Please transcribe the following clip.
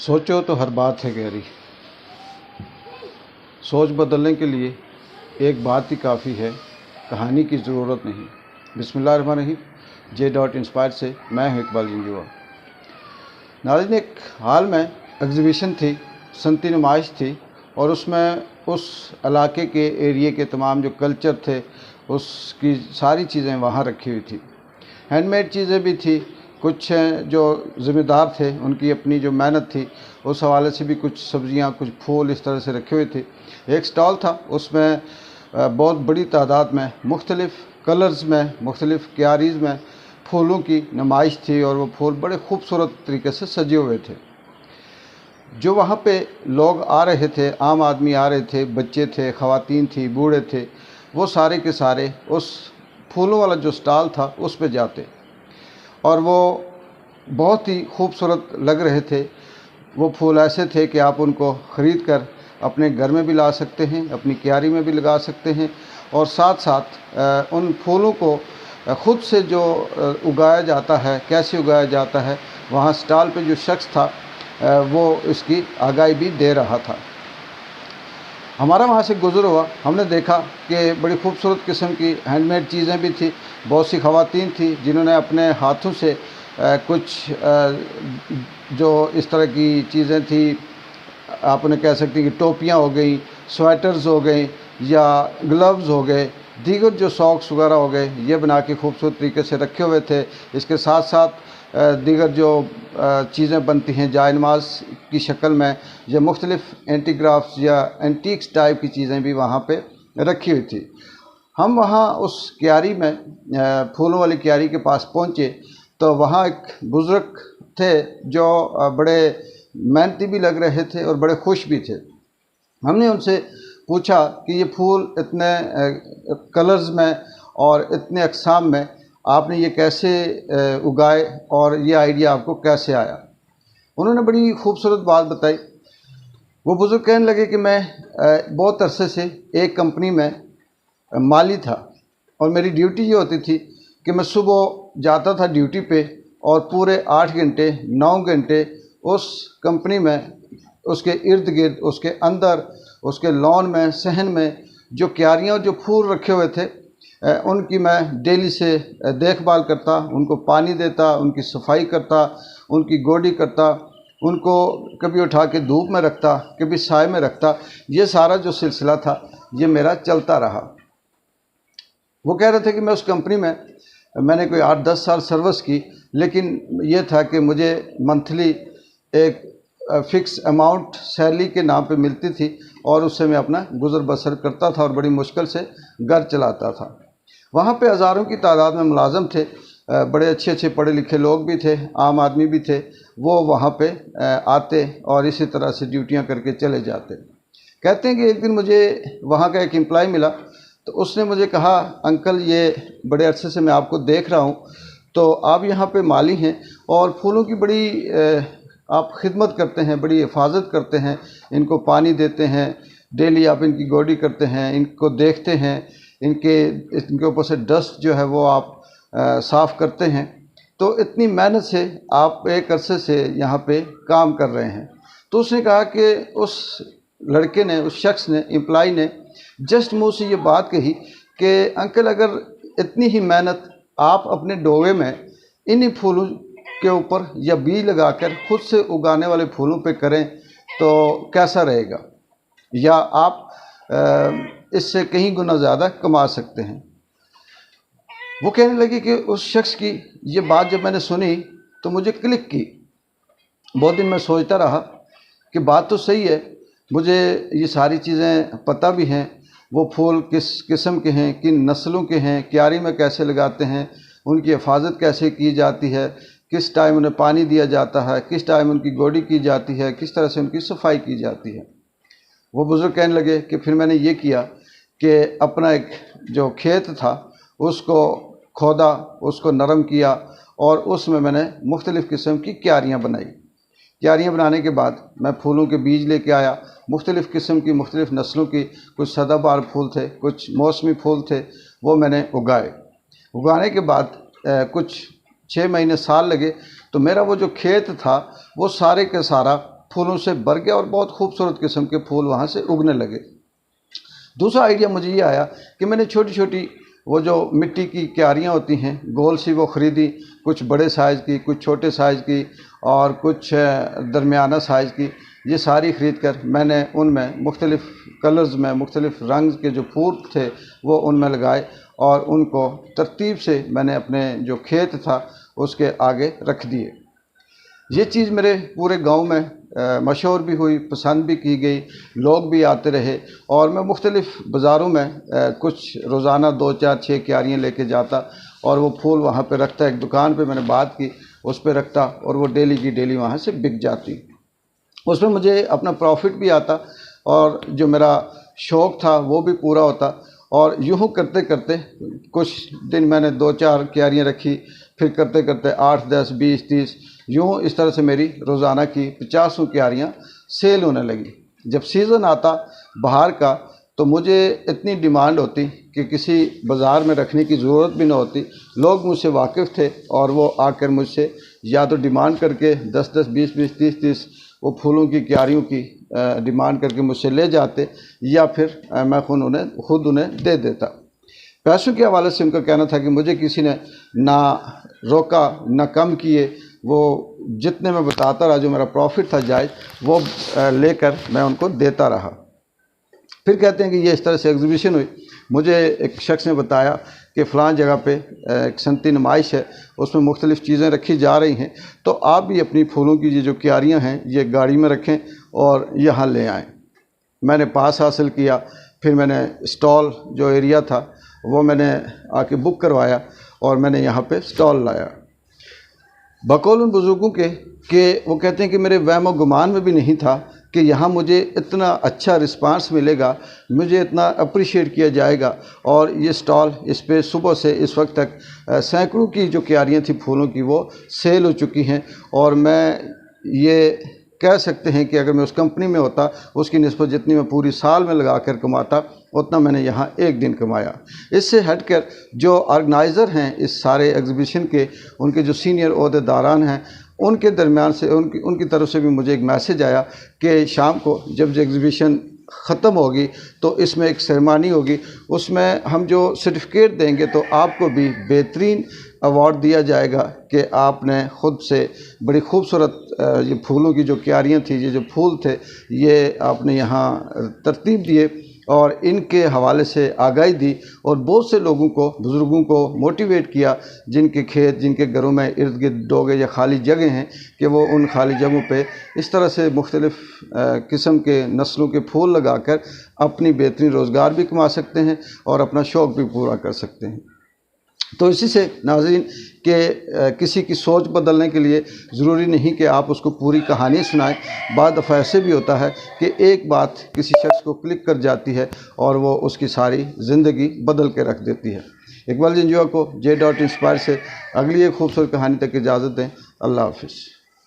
सोचो तो हर बात है गहरी। सोच बदलने के लिए एक बात ही काफ़ी है, कहानी की ज़रूरत नहीं। बिस्मिल्लाहिर्रहमानिर्रहीम। J.Inspired से मैं हूँ इकबाल जंजुआ। नाज़रीन, एक हाल में एग्ज़िबिशन थी, सनती नुमाइश थी, और उसमें उस इलाके के एरिए के तमाम जो कल्चर थे उसकी सारी चीज़ें वहाँ रखी हुई थी। हैंडमेड चीज़ें भी थी, कुछ जो ज़िम्मेदार थे उनकी अपनी जो मेहनत थी उस हवाले से भी कुछ सब्ज़ियाँ, कुछ फूल इस तरह से रखे हुए थे। एक स्टॉल था, उसमें बहुत बड़ी तादाद में मुख्तलिफ़ कलर्स में, मुख्तलिफ़ क्यारीज़ में फूलों की नुमाइश थी, और वो फूल बड़े खूबसूरत तरीके से सजे हुए थे। जो वहाँ पे लोग आ रहे थे, आम आदमी आ रहे थे, बच्चे थे, ख़वातीन थी, बूढ़े थे, वो सारे के सारे उस फूलों वाला जो स्टॉल था उस पे जाते, और वो बहुत ही खूबसूरत लग रहे थे। वो फूल ऐसे थे कि आप उनको ख़रीद कर अपने घर में भी ला सकते हैं, अपनी क्यारी में भी लगा सकते हैं, और साथ साथ उन फूलों को ख़ुद से जो उगाया जाता है, कैसे उगाया जाता है, वहाँ स्टॉल पे जो शख्स था वो इसकी आगाही भी दे रहा था। हमारा वहाँ से गुज़र हुआ, हमने देखा कि बड़ी खूबसूरत किस्म की हैंडमेड चीज़ें भी थी। बहुत सी ख़वातीन थी जिन्होंने अपने हाथों से कुछ जो इस तरह की चीज़ें थी, आपने कह सकती हैं कि टोपियाँ हो गई, स्वेटर्स हो गई, या ग्लव्स हो गए, दीगर जो सॉक्स वगैरह हो गए, ये बना के खूबसूरत तरीके से रखे हुए थे। इसके साथ साथ दीगर जो चीज़ें बनती हैं जायनमाज़ की शक्ल में, या मुख्तलिफ़ एंटीग्राफ्स या एंटीक्स टाइप की चीज़ें भी वहाँ पे रखी हुई थी। हम वहाँ उस क्यारी में, फूलों वाली क्यारी के पास पहुँचे तो वहाँ एक बुज़ुर्ग थे जो बड़े मेहनती भी लग रहे थे और बड़े खुश भी थे। हमने उनसे पूछा कि ये फूल इतने कलर्स में और इतने अक़साम में आपने ये कैसे उगाए, और ये आइडिया आपको कैसे आया। उन्होंने बड़ी खूबसूरत बात बताई। वो बुज़ुर्ग कहने लगे कि मैं बहुत अरसे से एक कंपनी में माली था, और मेरी ड्यूटी ये होती थी कि मैं सुबह जाता था ड्यूटी पे, और पूरे 8 घंटे 9 घंटे उस कंपनी में, उसके इर्द गिर्द, उसके अंदर, उसके लॉन में, सहन में जो क्यारियाँ और जो फूल रखे हुए थे उनकी मैं डेली से देखभाल करता, उनको पानी देता, उनकी सफाई करता, उनकी गोडी करता, उनको कभी उठा के धूप में रखता, कभी साए में रखता। ये सारा जो सिलसिला था ये मेरा चलता रहा। वो कह रहे थे कि मैं उस कंपनी में मैंने कोई 8-10 साल सर्विस की, लेकिन ये था कि मुझे मंथली एक फ़िक्स अमाउंट सैलरी के नाम पे मिलती थी, और उससे मैं अपना गुज़र बसर करता था और बड़ी मुश्किल से घर चलाता था। वहाँ पे हज़ारों की तादाद में मुलाज़म थे, बड़े अच्छे अच्छे पढ़े लिखे लोग भी थे, आम आदमी भी थे। वो वहाँ पे आते और इसी तरह से ड्यूटियाँ करके चले जाते। कहते हैं कि एक दिन मुझे वहाँ का एक एम्प्लॉय मिला, तो उसने मुझे कहा, अंकल ये बड़े अरसे से मैं आपको देख रहा हूँ, तो आप यहाँ पे माली हैं और फूलों की बड़ी आप खिदमत करते हैं, बड़ी हिफाजत करते हैं, इनको पानी देते हैं, डेली आप इनकी गोडी करते हैं, इनको देखते हैं, इनके ऊपर से डस्ट जो है वो आप साफ़ करते हैं। तो इतनी मेहनत से आप एक अरसे से यहाँ पे काम कर रहे हैं। तो उसने कहा कि उस लड़के ने, उस शख्स ने, एम्प्लॉय ने जस्ट मुँह से ये बात कही कि अंकल अगर इतनी ही मेहनत आप अपने डोवे में इन्हीं फूलों के ऊपर या बीज लगाकर खुद से उगाने वाले फूलों पे करें तो कैसा रहेगा, या आप इससे कहीं गुना ज़्यादा कमा सकते हैं। वो कहने लगे कि उस शख्स की ये बात जब मैंने सुनी तो मुझे क्लिक की। बहुत दिन मैं सोचता रहा कि बात तो सही है, मुझे ये सारी चीज़ें पता भी हैं, वो फूल किस किस्म के हैं, किन नस्लों के हैं, क्यारी में कैसे लगाते हैं, उनकी हिफाजत कैसे की जाती है, किस टाइम उन्हें पानी दिया जाता है, किस टाइम उनकी गोडी की जाती है, किस तरह से उनकी सफाई की जाती है। वो बुज़ुर्ग कहने लगे कि फिर मैंने ये किया कि अपना एक जो खेत था उसको खोदा, उसको नरम किया, और उसमें मैंने मुख्तलिफ़ किस्म की क्यारियाँ बनाई। क्यारियाँ बनाने के बाद मैं फूलों के बीज लेके आया, मुख्तलिफ़ किस्म की, मुख्तलिफ़ नस्लों की, कुछ सदाबहार फूल थे, कुछ मौसमी फूल थे, वो मैंने उगाए। उगाने के बाद कुछ 6 महीने, साल लगे, तो मेरा वो जो खेत था वो सारे का सारा پھولوں سے بھر گیا اور بہت خوبصورت قسم کے پھول وہاں سے اگنے لگے۔ دوسرا آئیڈیا مجھے یہ آیا کہ میں نے چھوٹی چھوٹی وہ جو مٹی کی کیاریاں ہوتی ہیں گول سی وہ خریدی، کچھ بڑے سائز کی، کچھ چھوٹے سائز کی اور کچھ درمیانہ سائز کی، یہ ساری خرید کر میں نے ان میں مختلف کلرز میں مختلف رنگ کے جو پھول تھے وہ ان میں لگائے اور ان کو ترتیب سے میں نے اپنے جو کھیت تھا اس کے آگے رکھ دیے۔ یہ چیز میرے پورے گاؤں میں مشہور بھی ہوئی، پسند بھی کی گئی، لوگ بھی آتے رہے اور میں مختلف بازاروں میں کچھ روزانہ 2 4 6 کیاریاں لے کے جاتا اور وہ پھول وہاں پہ رکھتا۔ ایک دکان پہ میں نے بات کی، اس پہ رکھتا اور وہ ڈیلی کی ڈیلی وہاں سے بک جاتی۔ اس میں مجھے اپنا پروفٹ بھی آتا اور جو میرا شوق تھا وہ بھی پورا ہوتا۔ اور یوں کرتے کرتے کچھ دن میں نے 2 4 کیاریاں رکھی، پھر کرتے کرتے 8 10 20 30 یوں اس طرح سے میری روزانہ کی 50 کیاریاں سیل ہونے لگی۔ جب سیزن آتا بہار کا تو مجھے اتنی ڈیمانڈ ہوتی کہ کسی بازار میں رکھنے کی ضرورت بھی نہ ہوتی، لوگ مجھ سے واقف تھے اور وہ آ کر مجھ سے یا تو ڈیمانڈ کر کے 10 10 20 20 30 30 وہ پھولوں کی کیاریوں کی ڈیمانڈ کر کے مجھ سے لے جاتے یا پھر میں خود انہیں دے دیتا۔ پیسوں کے حوالے سے ان کا کہنا تھا کہ مجھے کسی نے نہ روکا نہ کم کیے، وہ جتنے میں بتاتا رہا جو میرا پروفٹ تھا جائز وہ لے کر میں ان کو دیتا رہا۔ پھر کہتے ہیں کہ یہ اس طرح سے ایگزیبیشن ہوئی۔ مجھے ایک شخص نے بتایا کہ فلاں جگہ پہ ایک صنعتی نمائش ہے، اس میں مختلف چیزیں رکھی جا رہی ہیں، تو آپ بھی اپنی پھولوں کی یہ جو کیاریاں ہیں یہ گاڑی میں رکھیں اور یہاں لے آئیں۔ میں نے پاس حاصل کیا، پھر میں نے اسٹال جو ایریا تھا وہ میں نے آ کے بک کروایا اور میں نے یہاں پہ اسٹال لایا۔ بقول ان بزرگوں کے کہ وہ کہتے ہیں کہ میرے وہم و گمان میں بھی نہیں تھا کہ یہاں مجھے اتنا اچھا رسپانس ملے گا، مجھے اتنا اپریشیٹ کیا جائے گا، اور یہ اسٹال اس پہ صبح سے اس وقت تک سینکڑوں کی جو کیاریاں تھیں پھولوں کی وہ سیل ہو چکی ہیں، اور میں یہ کہہ سکتے ہیں کہ اگر میں اس کمپنی میں ہوتا اس کی نسبت جتنی میں پوری سال میں لگا کر کماتا اتنا میں نے یہاں ایک دن کمایا۔ اس سے ہٹ کر جو آرگنائزر ہیں اس سارے ایگزیبیشن کے، ان کے جو سینئر عہدے داران ہیں، ان کے درمیان سے ان کی طرف سے بھی مجھے ایک میسج آیا کہ شام کو جب ایگزیبیشن ختم ہوگی تو اس میں ایک سرمانی ہوگی، اس میں ہم جو سرٹیفکیٹ دیں گے تو آپ کو بھی بہترین ایوارڈ دیا جائے گا کہ آپ نے خود سے بڑی خوبصورت یہ پھولوں کی جو کیاریاں تھیں، یہ جو پھول تھے، یہ آپ نے یہاں ترتیب دیے اور ان کے حوالے سے آگاہی دی اور بہت سے لوگوں کو، بزرگوں کو موٹیویٹ کیا جن کے کھیت، جن کے گھروں میں ارد گرد ڈوگے یا خالی جگہیں ہیں، کہ وہ ان خالی جگہوں پہ اس طرح سے مختلف قسم کے نسلوں کے پھول لگا کر اپنی بہترین روزگار بھی کما سکتے ہیں اور اپنا شوق بھی پورا کر سکتے ہیں۔ تو اسی سے ناظرین کہ کسی کی سوچ بدلنے کے لیے ضروری نہیں کہ آپ اس کو پوری کہانی سنائیں، بعض دفعہ ایسے بھی ہوتا ہے کہ ایک بات کسی شخص کو کلک کر جاتی ہے اور وہ اس کی ساری زندگی بدل کے رکھ دیتی ہے۔ اقبال جنجوعہ کو J.Inspire سے اگلی ایک خوبصورت کہانی تک اجازت دیں۔ اللہ حافظ۔